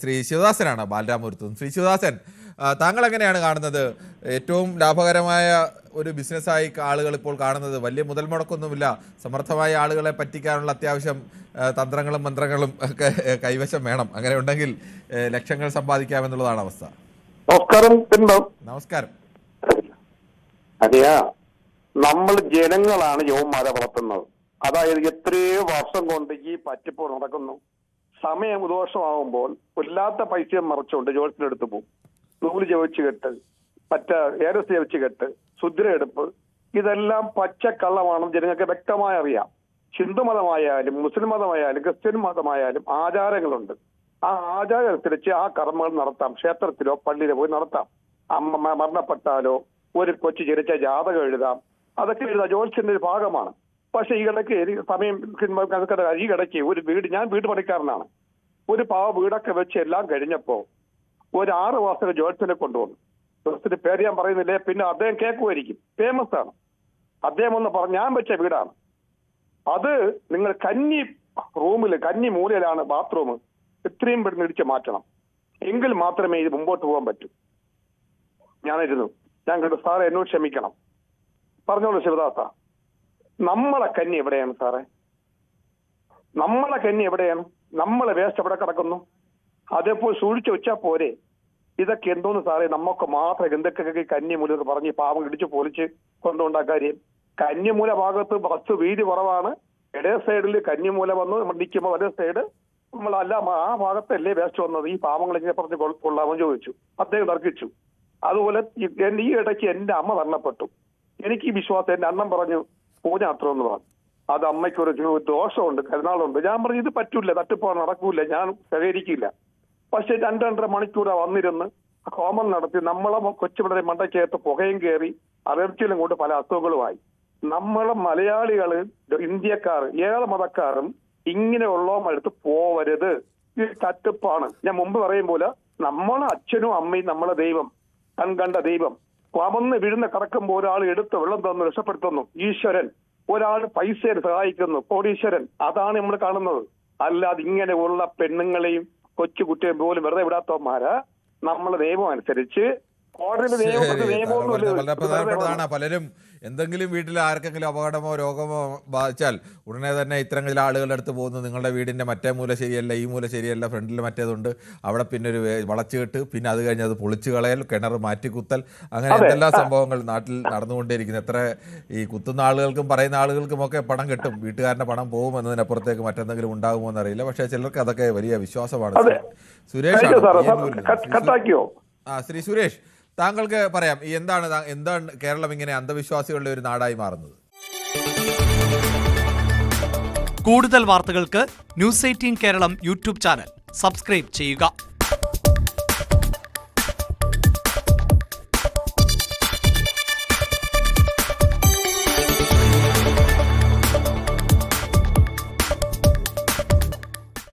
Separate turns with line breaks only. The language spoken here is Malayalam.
ശ്രീ ശിവദാസനാണ് ബാലരാമപുരത്തും. ശ്രീ ശിവദാസൻ, താങ്കൾ എങ്ങനെയാണ് കാണുന്നത്? ഏറ്റവും ലാഭകരമായ ഒരു ബിസിനസ്സായി ആളുകൾ ഇപ്പോൾ കാണുന്നത്, വലിയ മുതൽ മുടക്കൊന്നുമില്ല, സമർത്ഥമായ ആളുകളെ പറ്റിക്കാനുള്ള അത്യാവശ്യം തന്ത്രങ്ങളും മന്ത്രങ്ങളും ഒക്കെ കൈവശം വേണം. അങ്ങനെ ഉണ്ടെങ്കിൽ ലക്ഷങ്ങൾ സമ്പാദിക്കാമെന്നുള്ളതാണ് അവസ്ഥ. നമസ്കാരം.
അതെയാ, നമ്മൾ ജനങ്ങളാണ് യൗവന്മാരെ വളർത്തുന്നത്. അതായത് എത്രയോ വർഷം കൊണ്ട് ഈ പറ്റിപ്പ് നടക്കുന്നു. സമയം ദോഷമാകുമ്പോൾ കൊല്ലാത്ത പൈസയും മറച്ചുകൊണ്ട് ജോലിസിനെടുത്ത് പോകും. നൂല് ചവച്ച് കെട്ട്, ഏരസ് ചവച്ച് കെട്ട്, ശുദ്രയെടുപ്പ്, ഇതെല്ലാം പച്ചക്കള്ളമാണെന്ന് ജനങ്ങൾക്ക് വ്യക്തമായി അറിയാം. ഹിന്ദു മതമായാലും മുസ്ലിം മതമായാലും ക്രിസ്ത്യൻ മതമായാലും ആചാരങ്ങളുണ്ട്. ആ ആചാരം അനുസരിച്ച് ആ കർമ്മങ്ങൾ നടത്താം. ക്ഷേത്രത്തിലോ പള്ളിയിലോ പോയി നടത്താം. അമ്മ മരണപ്പെട്ടാലോ ഒരു കൊച്ചു ജനിച്ച ജാതകം എഴുതാം. അതൊക്കെ എഴുതാം, ജ്യോത്സ്യന്റെ ഒരു ഭാഗമാണ്. പക്ഷെ ഈ ഇടയ്ക്ക് സമയം ഈ ഇടയ്ക്ക് ഒരു വീട്, ഞാൻ വീട് പണിക്കാരനാണ്, ഒരു വീടൊക്കെ വെച്ച് എല്ലാം കഴിഞ്ഞപ്പോ ഒരു 6 മാസം ജ്യോത്സ്യനെ കൊണ്ടുവന്നു. ജ്യോത്സ്യന്റെ പേര് ഞാൻ പറയുന്നില്ലേ, പിന്നെ അദ്ദേഹം കേൾക്കുമായിരിക്കും, ഫേമസ് ആണ്. അദ്ദേഹം ഒന്ന് പറഞ്ഞു, ഞാൻ വെച്ച വീടാണ് അത്, നിങ്ങൾ കന്നി കന്നി മൂലയിലാണ് ബാത്റൂം, ഇത്രയും പെട്ടെന്ന് ഇടിച്ച് മാറ്റണം, എങ്കിൽ മാത്രമേ ഇത് മുമ്പോട്ട് പോകാൻ പറ്റൂ. ഞാൻ കണ്ടു, സാറെ എന്നോട് ക്ഷമിക്കണം. പറഞ്ഞോളൂ ശിവദാസ, നമ്മളെ കന്നി എവിടെയാണ് സാറേ? നമ്മളെ കന്നി എവിടെയാണ്? നമ്മളെ വേസ്റ്റ് എവിടെ കിടക്കുന്നു? അതേപോലെ സൂക്ഷിച്ചു വെച്ചാൽ പോരെ? ഇതൊക്കെ എന്തോന്ന് സാറേ, നമുക്ക് മാത്രം എന്തൊക്കെ കന്യമൂല എന്ന് പറഞ്ഞ് പാവം ഇടിച്ച് പൊളിച്ച് കൊണ്ടുകൊണ്ടാ കാര്യം. കന്യമൂല ഭാഗത്ത് ബസ് വീതി കുറവാണ്. ഇടേ സൈഡിൽ കന്യമൂല വന്ന് നമ്മൾ നിൽക്കുമ്പോൾ വലേ സൈഡ് നമ്മളല്ല, ആ ഭാഗത്തല്ലേ വേസ്റ്റ് വന്നത്. ഈ പാവങ്ങൾ ഇങ്ങനെ പറഞ്ഞ് കൊള്ളാമെന്ന് ചോദിച്ചു, അദ്ദേഹം തർക്കിച്ചു. അതുപോലെ ഈ ഇടയ്ക്ക് എന്റെ അമ്മ മരണപ്പെട്ടു. എനിക്ക് ഈ വിശ്വാസം, എന്റെ അണ്ണൻ പറഞ്ഞു പൂജ അത്രയെന്ന് പറഞ്ഞു. അത് അമ്മയ്ക്കൊരു ദോഷമുണ്ട്, കരുനാളുണ്ട്. ഞാൻ പറഞ്ഞു ഇത് പറ്റൂല, തട്ടിപ്പാണ്, നടക്കൂല, ഞാൻ സഹകരിക്കില്ല. പക്ഷെ 2-2.5 മണിക്കൂർ വന്നിരുന്ന് ഹോമം നടത്തി നമ്മളെ കൊച്ചുപിള്ളേരെ മണ്ടയ്ക്കകത്ത് പുകയും കയറി അലർജിയിലും കൊണ്ട് പല അസുഖങ്ങളുമായി. നമ്മളെ മലയാളികള്, ഇന്ത്യക്കാർ, ഏത് മതക്കാരും ഇങ്ങനെയുള്ളവരടുത്ത് പോവരുത്. ഇത് തട്ടിപ്പാണ്. ഞാൻ മുമ്പ് പറയും പോലെ നമ്മളെ അച്ഛനും അമ്മയും നമ്മളെ ദൈവം, കണ്ട ദൈവം. വന്ന് വീഴുന്ന കടക്കുമ്പോൾ ഒരാൾ എടുത്ത് വെള്ളം തന്നു രക്ഷപ്പെടുത്തുന്നു, ഈശ്വരൻ. ഒരാൾ പൈസയെ സഹായിക്കുന്നു, കോടീശ്വരൻ. അതാണ് നമ്മൾ കാണുന്നത്. അല്ലാതെ ഇങ്ങനെയുള്ള പെണ്ണുങ്ങളെയും കൊച്ചു കുട്ടിയും പോലും വെറുതെ വിടാത്തവന്മാര് നമ്മളെ നിയമം അനുസരിച്ച്
വളരെ പ്രധാനപ്പെട്ടതാണ്. പലരും എന്തെങ്കിലും വീട്ടിൽ ആർക്കെങ്കിലും അപകടമോ രോഗമോ ബാധിച്ചാൽ ഉടനെ തന്നെ ഇത്തരങ്ങളിൽ ആളുകളുടെ അടുത്ത് പോകുന്നു. നിങ്ങളുടെ വീടിന്റെ മറ്റേ മൂല ശരിയല്ല, ഈ മൂല ശരിയല്ല, ഫ്രണ്ടിൽ മറ്റേതുണ്ട്, അവിടെ പിന്നെ ഒരു വളച്ചുകെട്ട്, പിന്നെ അത് കഴിഞ്ഞ് അത് പൊളിച്ചു കളയൽ, കിണർ മാറ്റിക്കുത്തൽ, അങ്ങനെ എന്തെല്ലാം സംഭവങ്ങൾ നാട്ടിൽ നടന്നുകൊണ്ടേയിരിക്കുന്നു. എത്ര ഈ കുത്തുന്ന ആളുകൾക്കും പറയുന്ന ആളുകൾക്കും ഒക്കെ പണം കിട്ടും, വീട്ടുകാരന്റെ പണം പോകും എന്നതിനപ്പുറത്തേക്ക് മറ്റെന്തെങ്കിലും ഉണ്ടാകുമോ എന്നറിയില്ല. പക്ഷേ ചിലർക്ക് അതൊക്കെ വലിയ വിശ്വാസമാണ്. സുരേഷ്, ശ്രീ സുരേഷ്, താങ്കൾക്ക് പറയാം, എന്താണ് കേരളം ഇങ്ങനെ അന്ധവിശ്വാസികളുടെ ഒരു നാടായി മാറുന്നത്?
കൂടുതൽ വാർത്തകൾക്ക് News 18 Keralam YouTube channel subscribe ചെയ്യുക.